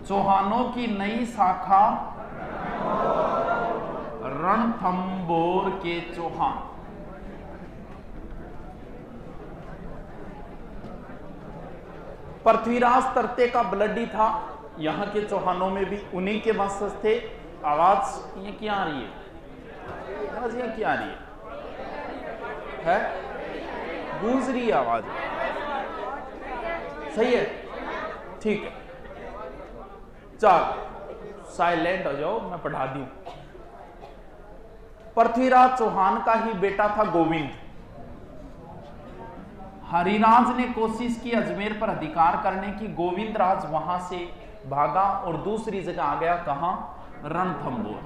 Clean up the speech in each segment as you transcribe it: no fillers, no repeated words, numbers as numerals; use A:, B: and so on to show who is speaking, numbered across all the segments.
A: चौहानों की नई शाखा रणथंभौर के चौहान। पृथ्वीराज तरते का ब्लडी था, यहां के चौहानों में भी उन्हीं के वंशज थे। आवाज ये क्या आ रही है? आवाज ये क्या आ रही है? गूंज रही है आवाज? सही है, ठीक है। चल साइलेंट हो जाओ, मैं पढ़ा दूं। पृथ्वीराज चौहान का ही बेटा था गोविंद। हरिराज ने कोशिश की अजमेर पर अधिकार करने की, गोविंद राज वहां से भागा और दूसरी जगह आ गया। कहां? रणथंभौर।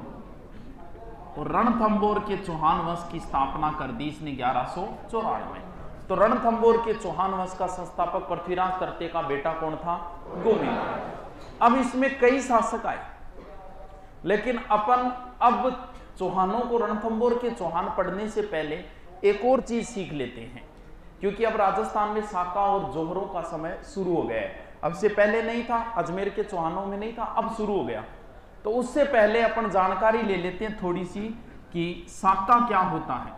A: और रणथंभौर के चौहान वंश की स्थापना कर दी इसने 1194 में। तो रणथंभौर के चौहान वंश का संस्थापक पृथ्वीराज तरते का बेटा कौन था? गोविंद। अब इसमें कई शासक आए, लेकिन अपन अब चौहानों को रणथंभौर के चौहान पढ़ने से पहले एक और चीज सीख लेते हैं, क्योंकि अब राजस्थान में साका और जोहरों का समय शुरू हो गया है। अब से पहले नहीं था, अजमेर के चौहानों में नहीं था, अब शुरू हो गया। तो उससे पहले अपन जानकारी ले लेते हैं थोड़ी सी कि साका क्या होता है।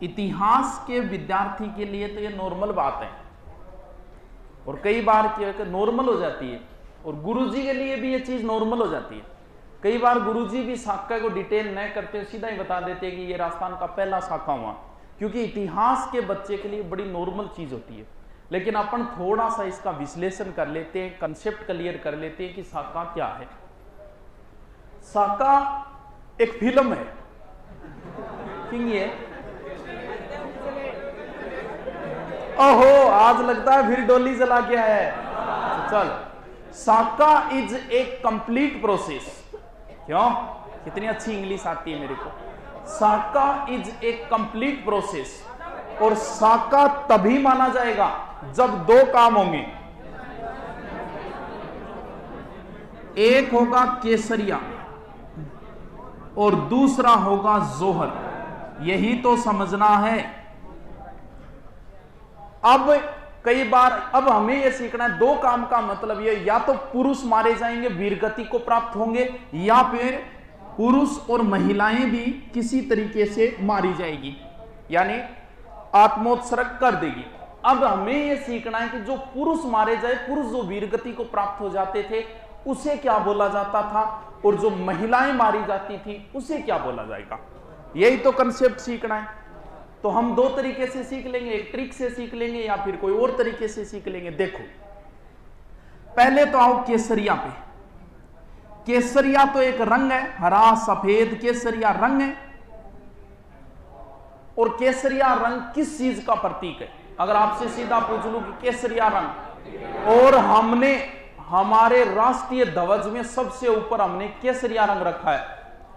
A: इतिहास के विद्यार्थी के लिए तो ये नॉर्मल बात है, और कई बार क्या नॉर्मल हो जाती है, और गुरुजी के लिए भी ये चीज नॉर्मल हो जाती है। कई बार गुरुजी भी साका को डिटेल न करते, सीधा ही बता देते हैं कि ये राजस्थान का पहला साका हुआ, क्योंकि इतिहास के बच्चे के लिए बड़ी नॉर्मल चीज होती है। लेकिन अपन थोड़ा सा इसका विश्लेषण कर लेते हैं, कंसेप्ट क्लियर कर लेते हैं कि साका क्या है। साका एक फिल्म है, किंग ये ओहो आज लगता है फिर डोली जला के आया है। चल, साका इज ए कंप्लीट प्रोसेस। क्यों? कितनी अच्छी इंग्लिश आती है मेरे को। साका इज ए कंप्लीट प्रोसेस, और साका तभी माना जाएगा जब दो काम होंगे। एक होगा केसरिया और दूसरा होगा जोहर। यही तो समझना है। अब कई बार अब हमें यह सीखना है, दो काम का मतलब ये, या तो पुरुष मारे जाएंगे, वीरगति को प्राप्त होंगे, या फिर पुरुष और महिलाएं भी किसी तरीके से मारी जाएगी, यानी आत्मोत्सर्ग कर देगी। अब हमें यह सीखना है कि जो पुरुष मारे जाए, पुरुष जो वीरगति को प्राप्त हो जाते थे उसे क्या बोला जाता था, और जो महिलाएं मारी जाती थी उसे क्या बोला जाएगा। यही तो कंसेप्ट सीखना है। तो हम दो तरीके से सीख लेंगे, एक ट्रिक से सीख लेंगे या फिर कोई और तरीके से सीख लेंगे। देखो, पहले तो आओ केसरिया पे। केसरिया तो एक रंग है, हरा सफेद केसरिया रंग है। और केसरिया रंग किस चीज का प्रतीक है? अगर आपसे सीधा पूछ लूं कि केसरिया रंग, और हमने हमारे राष्ट्रीय ध्वज में सबसे ऊपर हमने केसरिया रंग रखा है।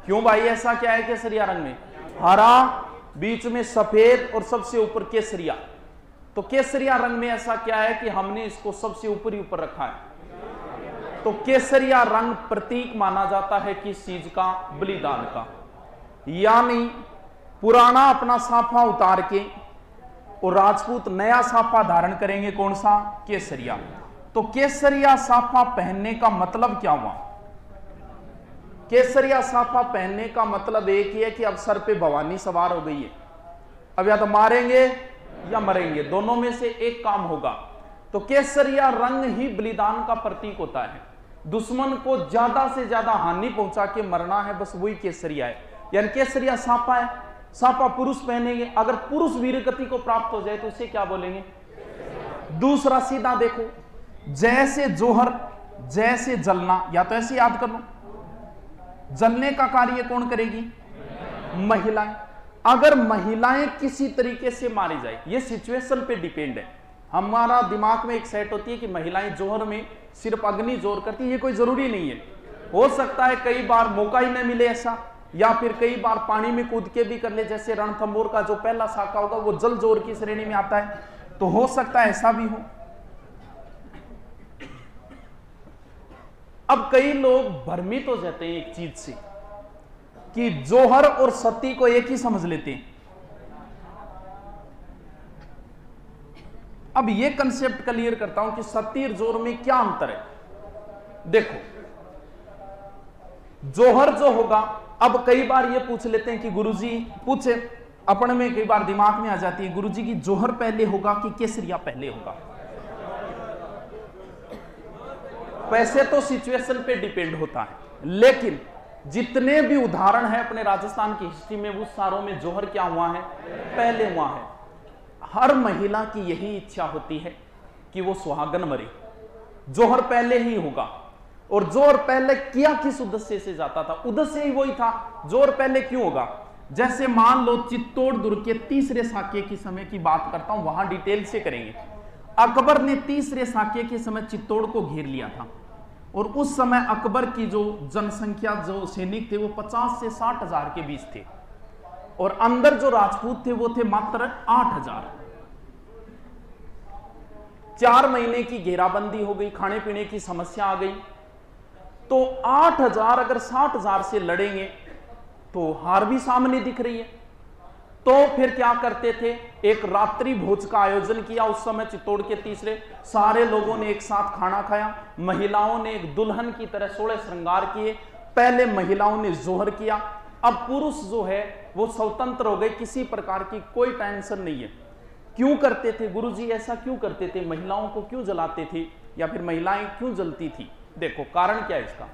A: क्यों भाई, ऐसा क्या है केसरिया रंग में? हरा, बीच में सफेद और सबसे ऊपर केसरिया। तो केसरिया रंग में ऐसा क्या है कि हमने इसको सबसे ऊपर ही ऊपर रखा है। तो केसरिया रंग प्रतीक माना जाता है किस चीज का? बलिदान का। यानी पुराना अपना साफा उतार के और राजपूत नया साफा धारण करेंगे, कौन सा? केसरिया। तो केसरिया साफा पहनने का मतलब क्या हुआ? केसरिया साफा पहनने का मतलब एक ही है कि अब सर पे भवानी सवार हो गई है, अब या तो मारेंगे या मरेंगे, दोनों में से एक काम होगा। तो केसरिया रंग ही बलिदान का प्रतीक होता है। दुश्मन को ज्यादा से ज्यादा हानि पहुंचा के मरना है, बस वही केसरिया है। यानी केसरिया साफा है, साफा पुरुष पहनेंगे, अगर पुरुष वीरगति को प्राप्त हो जाए तो उसे क्या बोलेंगे? दूसरा सीधा देखो, जैसे जोहर, जैसे जलना, या तो ऐसे याद कर लो, जलने का कार्य कौन करेगी? महिलाएं। अगर महिलाएं किसी तरीके से मारी जाए, ये सिचुएशन पे डिपेंड है। हमारा दिमाग में एक सेट होती है कि महिलाएं जोहर में सिर्फ अग्नि जोर करती है, ये कोई जरूरी नहीं है। हो सकता है कई बार मौका ही न मिले ऐसा, या फिर कई बार पानी में कूद के भी कर ले, जैसे रणथंभौर का जो पहला साका होगा वो जल जोर की श्रेणी में आता है, तो हो सकता है ऐसा भी हो। अब कई लोग भ्रमित हो जाते हैं एक चीज से कि जोहर और सती को एक ही समझ लेते हैं। अब यह कंसेप्ट क्लियर करता हूं कि सती और जोहर में क्या अंतर है। देखो जोहर जो होगा, अब कई बार ये पूछ लेते हैं कि गुरुजी पूछे, अपने में कई बार दिमाग में आ जाती है, गुरुजी की जोहर पहले होगा कि केसरिया पहले होगा। वैसे तो सिचुएशन पे डिपेंड होता है, लेकिन जितने भी उदाहरण है अपने राजस्थान की हिस्ट्री में, वो सारों में जोहर क्या हुआ है, पहले हुआ है। हर महिला की यही इच्छा होती है कि वो सुहागन मरे, जोहर पहले ही होगा। और जोहर पहले किया किस उद्देश्य से जाता था, उद्देश्य ही वही था, जोहर पहले क्यों होगा। जैसे मान लो चित्तौड़ दुर्ग के तीसरे साके की समय की बात करता हूं, वहां डिटेल से करेंगे। अकबर ने तीसरे साके के समय चित्तौड़ को घेर लिया था, और उस समय अकबर की जो जनसंख्या, जो सैनिक थे, वो 50 से 60 हजार के बीच थे, और अंदर जो राजपूत थे वो थे मात्र 8,000। 4 महीने की घेराबंदी हो गई, खाने पीने की समस्या आ गई, तो 8,000 अगर 60,000 से लड़ेंगे तो हार भी सामने दिख रही है। तो फिर क्या करते थे, एक रात्रि भोज का आयोजन किया। उस समय चित्तौड़ के तीसरे सारे लोगों ने एक साथ खाना खाया, महिलाओं ने एक दुल्हन की तरह 16 श्रृंगार किए। पहले महिलाओं ने जोहर किया, अब पुरुष जो है वो स्वतंत्र हो गए, किसी प्रकार की कोई टेंशन नहीं है। क्यों करते थे गुरुजी, ऐसा क्यों करते थे, महिलाओं को क्यों जलाते थे, या फिर महिलाएं क्यों जलती थी। देखो कारण क्या है इसका,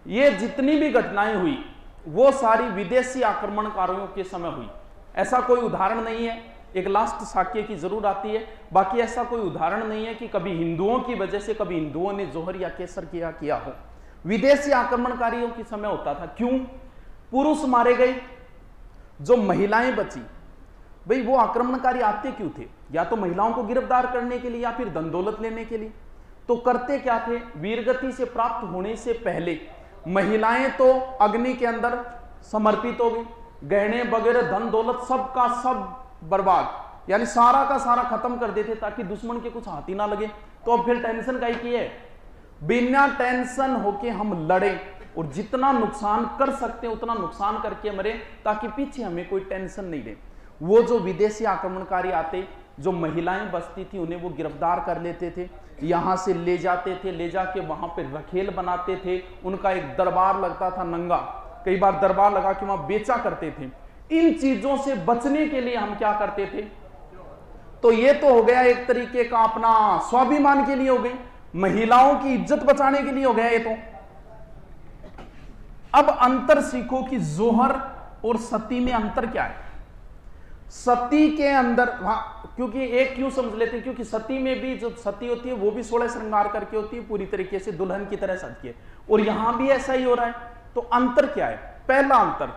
A: ये जितनी भी घटनाएं हुई वो सारी विदेशी आक्रमणकारियों के समय हुई। ऐसा कोई उदाहरण नहीं है, एक लास्ट साक्य की जरूर आती है, बाकी ऐसा कोई उदाहरण नहीं है कि कभी हिंदुओं की वजह से कभी हिंदुओं ने जोहर या केसर किया हो। विदेशी आक्रमणकारियों के समय होता था। क्यों, पुरुष मारे गए, जो महिलाएं बची, भाई वो आक्रमणकारी आते क्यों थे, या तो महिलाओं को गिरफ्तार करने के लिए या फिर धन दौलत लेने के लिए। तो करते क्या थे, वीरगति से प्राप्त होने से पहले महिलाएं तो अग्नि के अंदर समर्पित हो गई, गहने वगैरह धन दौलत सब का सब बर्बाद, यानी सारा का सारा खत्म कर देते ताकि दुश्मन के कुछ हाथ ही ना लगे। तो अब फिर टेंशन का ही है, बिना टेंशन होके हम लड़े और जितना नुकसान कर सकते हैं उतना नुकसान करके मरे, ताकि पीछे हमें कोई टेंशन नहीं रहे। वो जो विदेशी आक्रमणकारी आते, जो महिलाएं बसती थी, उन्हें वो गिरफ्तार कर लेते थे, यहां से ले जाते थे, ले जाके वहां पे रखेल बनाते थे, उनका एक दरबार लगता था नंगा, कई बार दरबार लगा के वहां बेचा करते थे। इन चीजों से बचने के लिए हम क्या करते थे, तो ये तो हो गया एक तरीके का अपना स्वाभिमान के लिए हो गई, महिलाओं की इज्जत बचाने के लिए हो गया ये तो। अब अंतर सीखो कि जोहर और सती में अंतर क्या है। सती के अंदर क्योंकि एक क्यों समझ लेते हैं, क्योंकि सती में भी जो सती होती है वो भी 16 श्रृंगार करके होती है, पूरी तरीके से दुल्हन की तरह सज के, और यहां भी ऐसा ही हो रहा है। तो अंतर क्या है, पहला अंतर,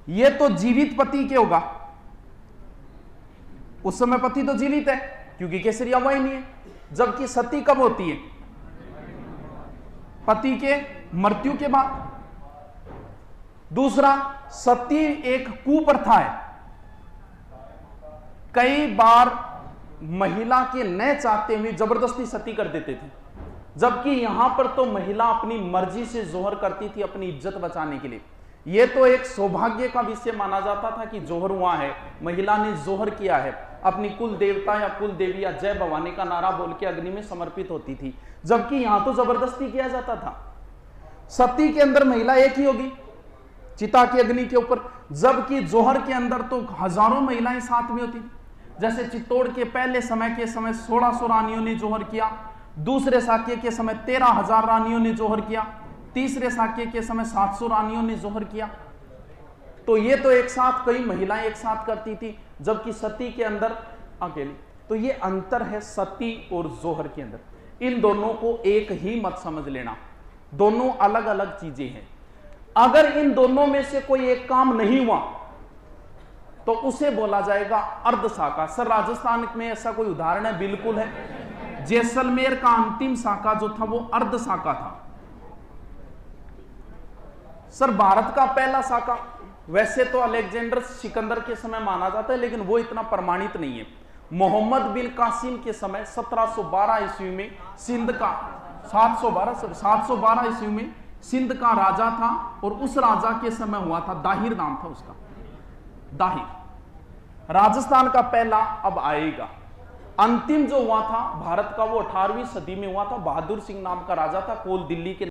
A: ये तो जीवित पति के होगा, उस समय पति तो जीवित है क्योंकि केसरिया हुआ ही नहीं है, जबकि सती कब होती है, पति के मृत्यु के बाद। दूसरा, सती एक कुप्रथा है, कई बार महिला के न चाहते हुए जबरदस्ती सती कर देते थे, जबकि यहां पर तो महिला अपनी मर्जी से जोहर करती थी अपनी इज्जत बचाने के लिए। यह तो एक सौभाग्य का विषय माना जाता था कि जोहर हुआ है, महिला ने जोहर किया है, अपनी कुल देवता या कुल देवी या जय भवानी का नारा बोल के अग्नि में समर्पित होती थी, जबकि यहां तो जबरदस्ती किया जाता था। सती के अंदर महिला एक ही होगी चिता की अग्नि के ऊपर, जबकि जोहर के अंदर तो हजारों महिलाएं साथ में होती थी। जैसे चित्तौड़ के पहले समय के समय 1600 रानियों ने जोहर किया, दूसरे साक्य के समय 13,000 रानियों ने जोहर किया, तीसरे साक्य के समय 700 रानियों ने जोहर किया। तो ये तो एक साथ कई महिलाएं एक साथ करती थी, जबकि सती के अंदर अकेली। तो ये अंतर है सती और जोहर के अंदर। इन दोनों को एक ही मत समझ लेना, दोनों अलग अलग चीजें हैं। अगर इन दोनों में से कोई एक काम नहीं हुआ तो उसे बोला जाएगा अर्धशाखा। सर राजस्थान में ऐसा कोई उदाहरण है? बिल्कुल है, जैसलमेर का अंतिम शाखा जो था वो अर्धशाखा था। सर भारत का पहला शाखा वैसे तो अलेक्जेंडर सिकंदर के समय माना जाता है, लेकिन वो इतना प्रमाणित नहीं है। मोहम्मद बिन कासिम के समय 1712 ईस्वी में सिंध का 712 ईस्वी में सिंध का राजा था, और उस राजा के समय हुआ था, दाहिर नाम था उसका, दाहिर। राजस्थान का पहला अब आएगा। अंतिम जो हुआ था भारत का वो 18वीं सदी में हुआ था, बहादुर सिंह नाम का राजा था, कोल दिल्ली के